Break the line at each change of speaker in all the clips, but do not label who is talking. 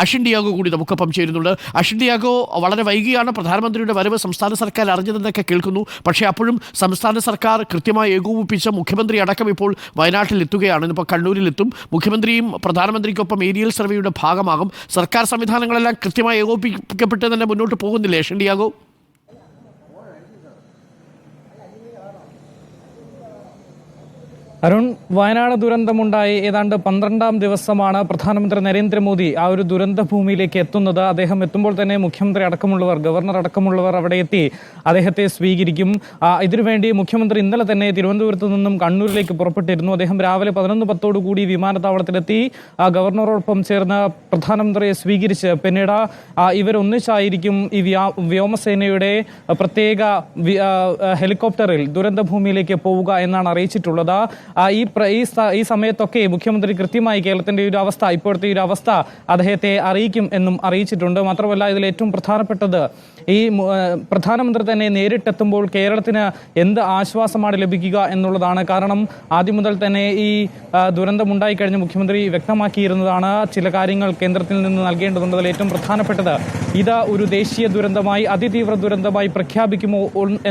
Ashin Diego കൂടി നമുക്കൊപ്പം ചേരുന്നുണ്ട്. അഷിൻ ഡിയാഗോ, വളരെ വൈകിയാണ് പ്രധാനമന്ത്രിയുടെ വരവ് സംസ്ഥാന സർക്കാർ അറിഞ്ഞതെന്നൊക്കെ കേൾക്കുന്നു. പക്ഷേ അപ്പോഴും സംസ്ഥാന സർക്കാർ കൃത്യമായി ഏകോപിപ്പിച്ച മുഖ്യമന്ത്രി അടക്കം ഇപ്പോൾ വയനാട്ടിൽ എത്തുകയാണ്. ഇന്നിപ്പോൾ കണ്ണൂരിലെത്തും. മുഖ്യമന്ത്രിയും പ്രധാനമന്ത്രിക്കൊപ്പം ഏരിയൽ സർവേയുടെ ഭാഗമാകും. സർക്കാർ സംവിധാനങ്ങളെല്ലാം കൃത്യമായി ഏകോപിപ്പിക്കപ്പെട്ട് തന്നെ മുന്നോട്ട് പോകുന്നില്ലേ അഷിൻ ഡിയാഗോ?
അരുൺ, വയനാട് ദുരന്തമുണ്ടായി ഏതാണ്ട് 12ാം ദിവസമാണ് പ്രധാനമന്ത്രി നരേന്ദ്രമോദി ആ ഒരു ദുരന്ത ഭൂമിയിലേക്ക് എത്തുന്നത്. അദ്ദേഹം എത്തുമ്പോൾ തന്നെ മുഖ്യമന്ത്രി അടക്കമുള്ളവർ, ഗവർണർ അടക്കമുള്ളവർ അവിടെ എത്തി അദ്ദേഹത്തെ സ്വീകരിക്കും. ഇതിനുവേണ്ടി മുഖ്യമന്ത്രി ഇന്നലെ തന്നെ തിരുവനന്തപുരത്ത് നിന്നും കണ്ണൂരിലേക്ക് പുറപ്പെട്ടിരുന്നു. അദ്ദേഹം രാവിലെ 11:10 വിമാനത്താവളത്തിലെത്തി ഗവർണറോടൊപ്പം ചേർന്ന് പ്രധാനമന്ത്രിയെ സ്വീകരിച്ച് പിന്നീട് ഇവരൊന്നിച്ചായിരിക്കും ഈ വ്യോമസേനയുടെ പ്രത്യേക ഹെലികോപ്റ്ററിൽ ദുരന്ത ഭൂമിയിലേക്ക് പോവുക എന്നാണ് അറിയിച്ചിട്ടുള്ളത്. ഈ സമയത്തൊക്കെ മുഖ്യമന്ത്രി കൃത്യമായി കേരളത്തിന്റെ ഒരു അവസ്ഥ, ഇപ്പോഴത്തെ ഒരു അവസ്ഥ അദ്ദേഹത്തെ അറിയിക്കും എന്നും അറിയിച്ചിട്ടുണ്ട്. മാത്രമല്ല, ഇതിൽ ഏറ്റവും പ്രധാനപ്പെട്ടത് ഈ പ്രധാനമന്ത്രി തന്നെ നേരിട്ടെത്തുമ്പോൾ കേരളത്തിന് എന്ത് ആശ്വാസമാണ് ലഭിക്കുക എന്നുള്ളതാണ്. കാരണം ആദ്യം മുതൽ തന്നെ ഈ ദുരന്തമുണ്ടായിക്കഴിഞ്ഞ് മുഖ്യമന്ത്രി വ്യക്തമാക്കിയിരുന്നതാണ് ചില കാര്യങ്ങൾ കേന്ദ്രത്തിൽ നിന്ന് നൽകേണ്ടതുണ്ട്. അതിൽ ഏറ്റവും പ്രധാനപ്പെട്ടത് ഇത് ഒരു ദേശീയ ദുരന്തമായി, അതിതീവ്ര ദുരന്തമായി പ്രഖ്യാപിക്കുമോ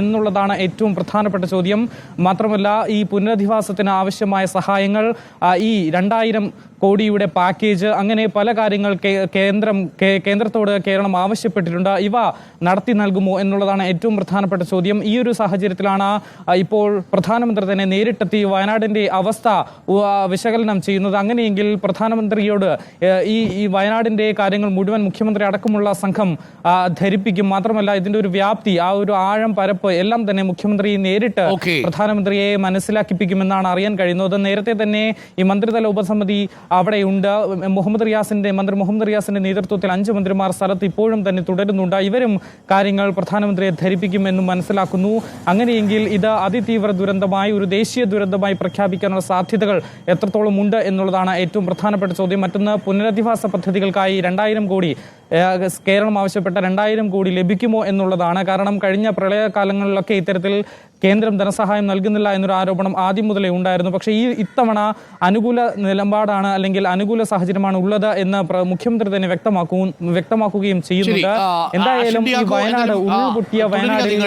എന്നുള്ളതാണ് ഏറ്റവും പ്രധാനപ്പെട്ട ചോദ്യം. മാത്രമല്ല, ഈ പുനരധിവാസത്തിന് ആവശ്യമായ സഹായങ്ങൾ, ഈ 2000 കോടിയുടെ പാക്കേജ്, അങ്ങനെ പല കാര്യങ്ങൾ കേന്ദ്രത്തോട് കേരളം ആവശ്യപ്പെട്ടിട്ടുണ്ട്. ഇവ നടത്തി നൽകുമോ എന്നുള്ളതാണ് ഏറ്റവും പ്രധാനപ്പെട്ട ചോദ്യം. ഈ ഒരു സാഹചര്യത്തിലാണ് ഇപ്പോൾ പ്രധാനമന്ത്രി തന്നെ നേരിട്ടെത്തി വയനാടിന്റെ അവസ്ഥ വിശകലനം ചെയ്യുന്നത്. അങ്ങനെയെങ്കിൽ പ്രധാനമന്ത്രിയോട് ഈ വയനാടിന്റെ കാര്യങ്ങൾ മുഴുവൻ മുഖ്യമന്ത്രി അടക്കമുള്ള സംഘം ധരിപ്പിക്കും. മാത്രമല്ല, ഇതിന്റെ ഒരു വ്യാപ്തി, ആ ഒരു ആഴം, പരപ്പ് എല്ലാം തന്നെ മുഖ്യമന്ത്രി നേരിട്ട് പ്രധാനമന്ത്രിയെ മനസ്സിലാക്കിപ്പിക്കുമെന്നാണ് അറിയാൻ കഴിയുന്നത്. നേരത്തെ തന്നെ ഈ മന്ത്രിതല ഉപസമിതി അവിടെയുണ്ട്. മന്ത്രി മുഹമ്മദ് റിയാസിന്റെ നേതൃത്വത്തിൽ 5 മന്ത്രിമാർ സ്ഥലത്ത് ഇപ്പോഴും തന്നെ തുടരുന്നുണ്ട്. ഇവരും കാര്യങ്ങൾ പ്രധാനമന്ത്രിയെ ധരിപ്പിക്കുമെന്നും മനസ്സിലാക്കുന്നു. അങ്ങനെയെങ്കിൽ ഇത് അതിതീവ്ര ദുരന്തമായി, ഒരു ദേശീയ ദുരന്തമായി പ്രഖ്യാപിക്കാനുള്ള സാധ്യതകൾ എത്രത്തോളം ഉണ്ട് എന്നുള്ളതാണ് ഏറ്റവും പ്രധാനപ്പെട്ട ചോദ്യം. മറ്റൊന്ന്, പുനരധിവാസ പദ്ധതികൾക്കായി 2000 കോടി കേരളം ആവശ്യപ്പെട്ട 2000 കോടി ലഭിക്കുമോ എന്നുള്ളതാണ്. കാരണം കഴിഞ്ഞ പ്രളയകാലങ്ങളിലൊക്കെ ഇത്തരത്തിൽ കേന്ദ്രം ധനസഹായം നൽകുന്നില്ല എന്നൊരു ആരോപണം ആദ്യം മുതലേ ഉണ്ടായിരുന്നു. പക്ഷേ ഇത്തവണ അനുകൂല നിലപാടാണ്, അല്ലെങ്കിൽ അനുകൂല സാഹചര്യമാണ് ഉള്ളത് എന്ന് മുഖ്യമന്ത്രി തന്നെ വ്യക്തമാക്കുകയും ചെയ്യുന്നുണ്ട്. എന്തായാലും ഈ വയനാട്, ഉരുൾപൊട്ടിയ വയനാടിൽ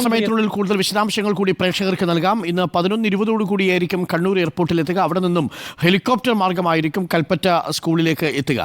സമയത്തിനുള്ളിൽ കൂടുതൽ വിശദാംശങ്ങൾ കൂടി പ്രേക്ഷകർക്ക് നൽകാം. ഇന്ന് 11:20 കൂടിയായിരിക്കും കണ്ണൂർ എയർപോർട്ടിൽ എത്തുക. അവിടെ നിന്നും ഹെലികോപ്റ്റർ മാർഗമായിരിക്കും കൽപ്പറ്റ സ്കൂളിലേക്ക് എത്തുക.